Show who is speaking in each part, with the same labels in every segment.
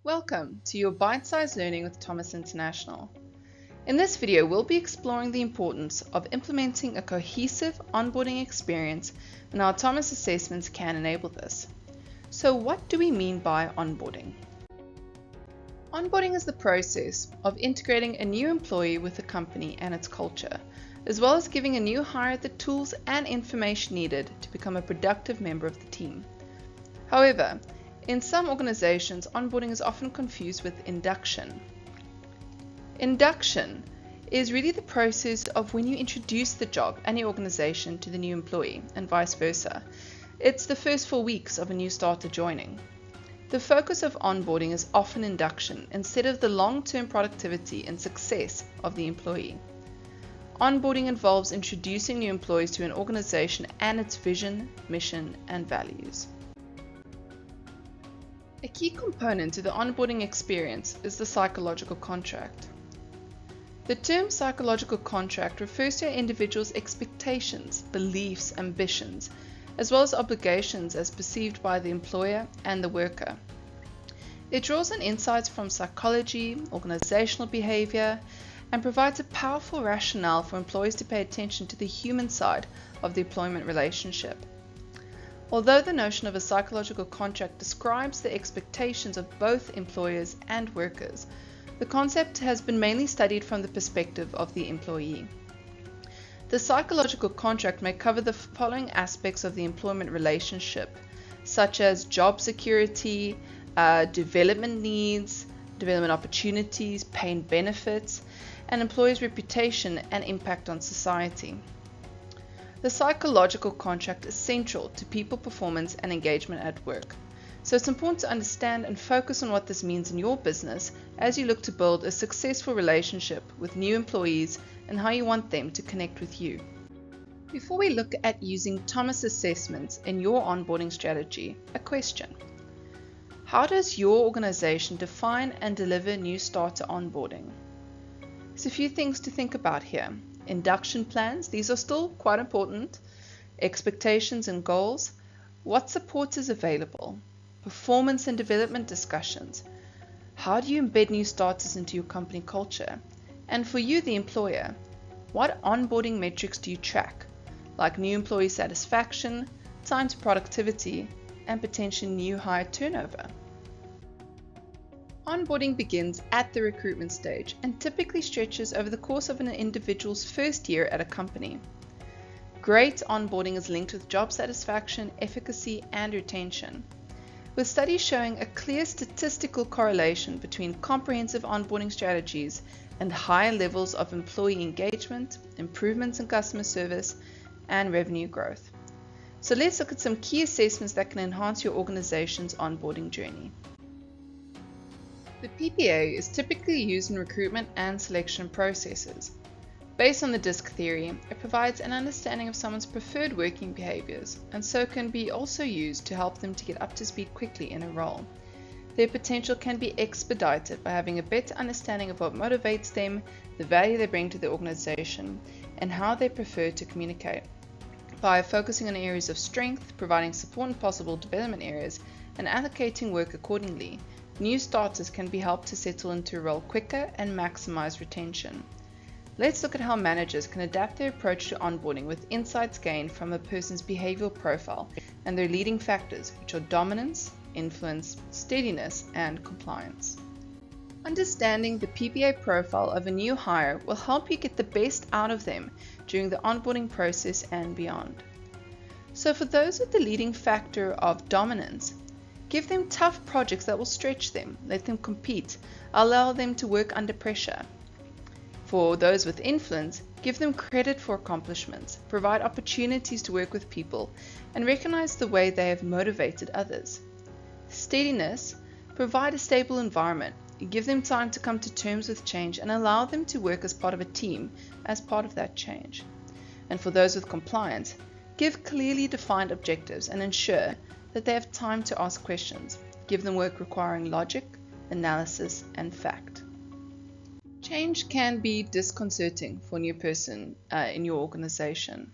Speaker 1: Welcome to your Bite-Sized Learning with Thomas International. In this video, we'll be exploring the importance of implementing a cohesive onboarding experience and how Thomas assessments can enable this. So what do we mean by onboarding? Onboarding is the process of integrating a new employee with the company and its culture, as well as giving a new hire the tools and information needed to become a productive member of the team. However, in some organizations, onboarding is often confused with induction. Induction is really the process of when you introduce the job and your organization to the new employee, and vice versa. It's the first 4 weeks of a new starter joining. The focus of onboarding is often induction instead of the long-term productivity and success of the employee. Onboarding involves introducing new employees to an organization and its vision, mission, and values. A key component to the onboarding experience is the psychological contract. The term psychological contract refers to an individual's expectations, beliefs, ambitions, as well as obligations as perceived by the employer and the worker. It draws on insights from psychology, organizational behavior, and provides a powerful rationale for employees to pay attention to the human side of the employment relationship. Although the notion of a psychological contract describes the expectations of both employers and workers, the concept has been mainly studied from the perspective of the employee. The psychological contract may cover the following aspects of the employment relationship, such as job security, development needs, development opportunities, pay and benefits, and employees' reputation and impact on society. The psychological contract is central to people performance and engagement at work. So it's important to understand and focus on what this means in your business as you look to build a successful relationship with new employees and how you want them to connect with you. Before we look at using Thomas assessments in your onboarding strategy, a question. How does your organization define and deliver new starter onboarding? There's a few things to think about here. Induction plans, these are still quite important. Expectations and goals. What support is available? Performance and development discussions. How do you embed new starters into your company culture? And for you, the employer, what onboarding metrics do you track? Like new employee satisfaction, time to productivity, and potential new hire turnover. Onboarding begins at the recruitment stage and typically stretches over the course of an individual's first year at a company. Great onboarding is linked with job satisfaction, efficacy, and retention, with studies showing a clear statistical correlation between comprehensive onboarding strategies and higher levels of employee engagement, improvements in customer service, and revenue growth. So let's look at some key assessments that can enhance your organization's onboarding journey. The PPA is typically used in recruitment and selection processes. Based on the DISC theory, it provides an understanding of someone's preferred working behaviors, and so can be also used to help them to get up to speed quickly in a role. Their potential can be expedited by having a better understanding of what motivates them, the value they bring to the organization, and how they prefer to communicate. By focusing on areas of strength, providing support in possible development areas, and allocating work accordingly, new starters can be helped to settle into a role quicker and maximize retention. Let's look at how managers can adapt their approach to onboarding with insights gained from a person's behavioral profile and their leading factors, which are dominance, influence, steadiness, and compliance. Understanding the PPA profile of a new hire will help you get the best out of them during the onboarding process and beyond. So for those with the leading factor of dominance, give them tough projects that will stretch them, let them compete, allow them to work under pressure. For those with influence, give them credit for accomplishments, provide opportunities to work with people, and recognize the way they have motivated others. Steadiness, provide a stable environment, give them time to come to terms with change and allow them to work as part of a team as part of that change. And for those with compliance, give clearly defined objectives and ensure that they have time to ask questions. Give them work requiring logic, analysis, and fact. Change can be disconcerting for a new person in your organization.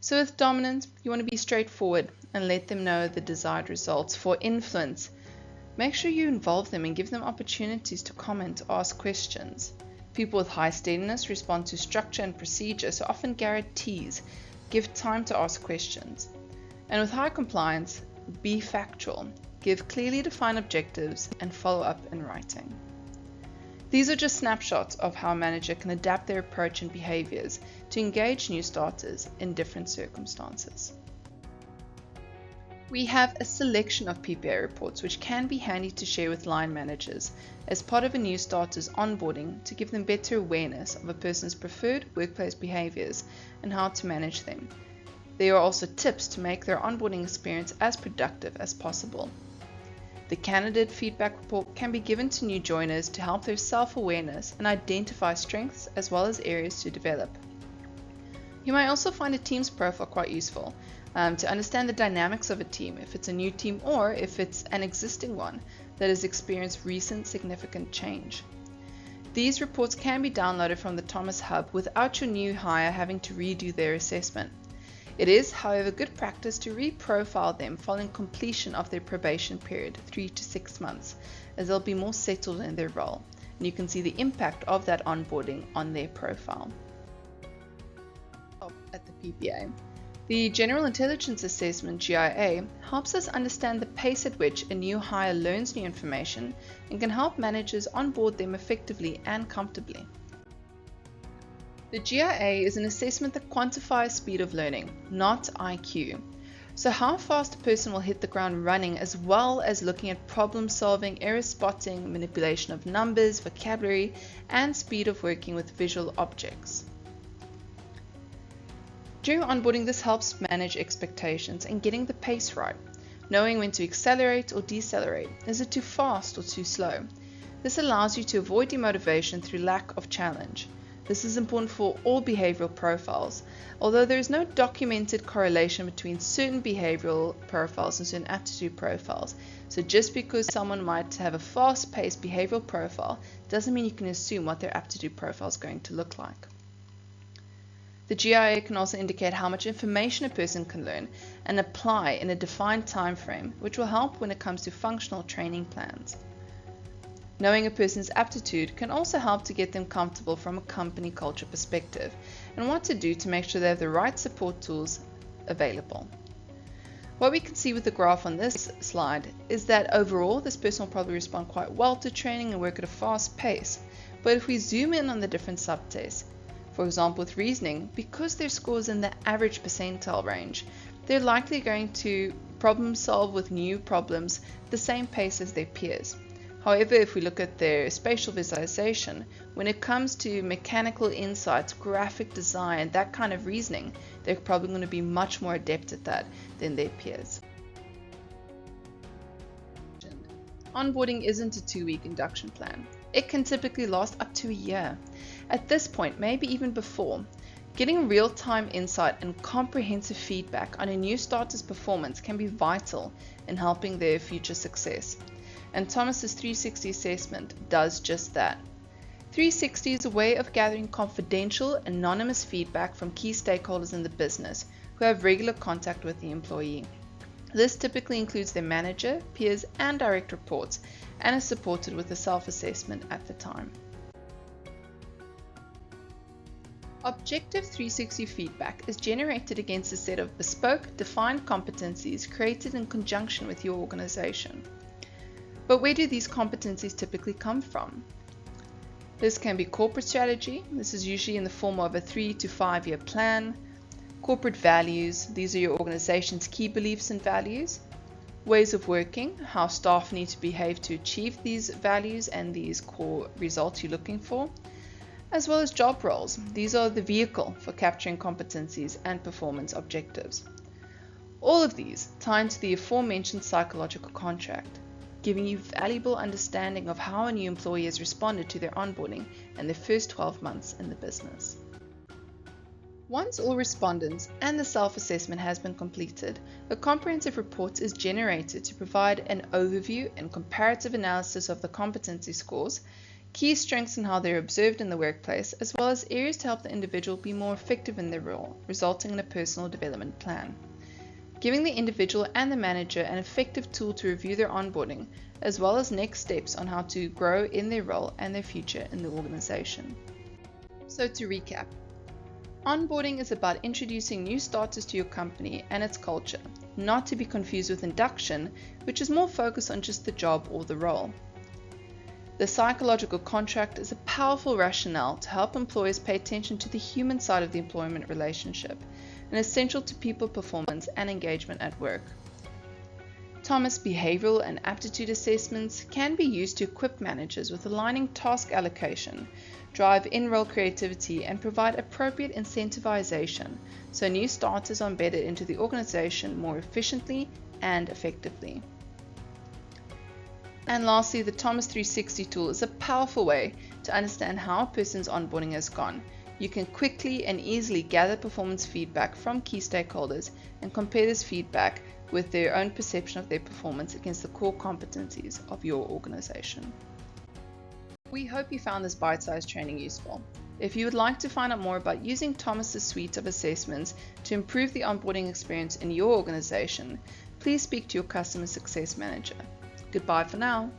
Speaker 1: So with dominance, you want to be straightforward and let them know the desired results. For influence, Make sure you involve them and give them opportunities to comment or ask questions. People with high steadiness respond to structure and procedure, so often guarantees give time to ask questions. And with high compliance, be factual, give clearly defined objectives, and follow up in writing. These are just snapshots of how a manager can adapt their approach and behaviors to engage new starters in different circumstances. We have a selection of PPA reports which can be handy to share with line managers as part of a new starter's onboarding to give them better awareness of a person's preferred workplace behaviors and how to manage them. There are also tips to make their onboarding experience as productive as possible. The candidate feedback report can be given to new joiners to help their self-awareness and identify strengths as well as areas to develop. You might also find a team's profile quite useful to understand the dynamics of a team, if it's a new team or if it's an existing one that has experienced recent significant change. These reports can be downloaded from the Thomas Hub without your new hire having to redo their assessment. It is, however, good practice to re-profile them following completion of their probation period, 3 to 6 months, as they'll be more settled in their role, and you can see the impact of that onboarding on their profile. At the PPA. The General Intelligence Assessment, GIA, helps us understand the pace at which a new hire learns new information and can help managers onboard them effectively and comfortably. The GIA is an assessment that quantifies speed of learning, not IQ. So how fast a person will hit the ground running, as well as looking at problem solving, error spotting, manipulation of numbers, vocabulary, and speed of working with visual objects. During onboarding, this helps manage expectations and getting the pace right, knowing when to accelerate or decelerate. Is it too fast or too slow? This allows you to avoid demotivation through lack of challenge. This is important for all behavioral profiles, although there is no documented correlation between certain behavioral profiles and certain aptitude profiles. So just because someone might have a fast-paced behavioral profile doesn't mean you can assume what their aptitude profile is going to look like. The GIA can also indicate how much information a person can learn and apply in a defined time frame, which will help when it comes to functional training plans. Knowing a person's aptitude can also help to get them comfortable from a company culture perspective and what to do to make sure they have the right support tools available. What we can see with the graph on this slide is that overall this person will probably respond quite well to training and work at a fast pace, but if we zoom in on the different subtests, for example, with reasoning, because their score is in the average percentile range, they're likely going to problem solve with new problems at the same pace as their peers. However, if we look at their spatial visualization, when it comes to mechanical insights, graphic design, that kind of reasoning, they're probably going to be much more adept at that than their peers. Onboarding isn't a 2-week induction plan. It can typically last up to a year. At this point, maybe even before, getting real-time insight and comprehensive feedback on a new starter's performance can be vital in helping their future success. And Thomas's 360 assessment does just that. 360 is a way of gathering confidential, anonymous feedback from key stakeholders in the business who have regular contact with the employee. This typically includes their manager, peers, and direct reports, and is supported with a self-assessment at the time. Objective 360 feedback is generated against a set of bespoke, defined competencies created in conjunction with your organization. But where do these competencies typically come from? This can be corporate strategy. This is usually in the form of a 3 to 5 year plan. Corporate values, these are your organization's key beliefs and values. Ways of working, how staff need to behave to achieve these values and these core results you're looking for, as well as job roles. These are the vehicle for capturing competencies and performance objectives. All of these tie into the aforementioned psychological contract, giving you valuable understanding of how a new employee has responded to their onboarding and their first 12 months in the business. Once all respondents and the self-assessment has been completed, a comprehensive report is generated to provide an overview and comparative analysis of the competency scores, key strengths and how they're observed in the workplace, as well as areas to help the individual be more effective in their role, resulting in a personal development plan. giving the individual and the manager an effective tool to review their onboarding, as well as next steps on how to grow in their role and their future in the organization. So to recap, onboarding is about introducing new starters to your company and its culture, not to be confused with induction, which is more focused on just the job or the role. The psychological contract is a powerful rationale to help employers pay attention to the human side of the employment relationship, and essential to people performance and engagement at work. Thomas behavioral and aptitude assessments can be used to equip managers with aligning task allocation, drive in-role creativity, and provide appropriate incentivization so new starters are embedded into the organization more efficiently and effectively. And lastly, the Thomas 360 tool is a powerful way to understand how a person's onboarding has gone. You can quickly and easily gather performance feedback from key stakeholders and compare this feedback with their own perception of their performance against the core competencies of your organization. We hope you found this bite-sized training useful. If you would like to find out more about using Thomas's suite of assessments to improve the onboarding experience in your organization, please speak to your customer success manager. Goodbye for now.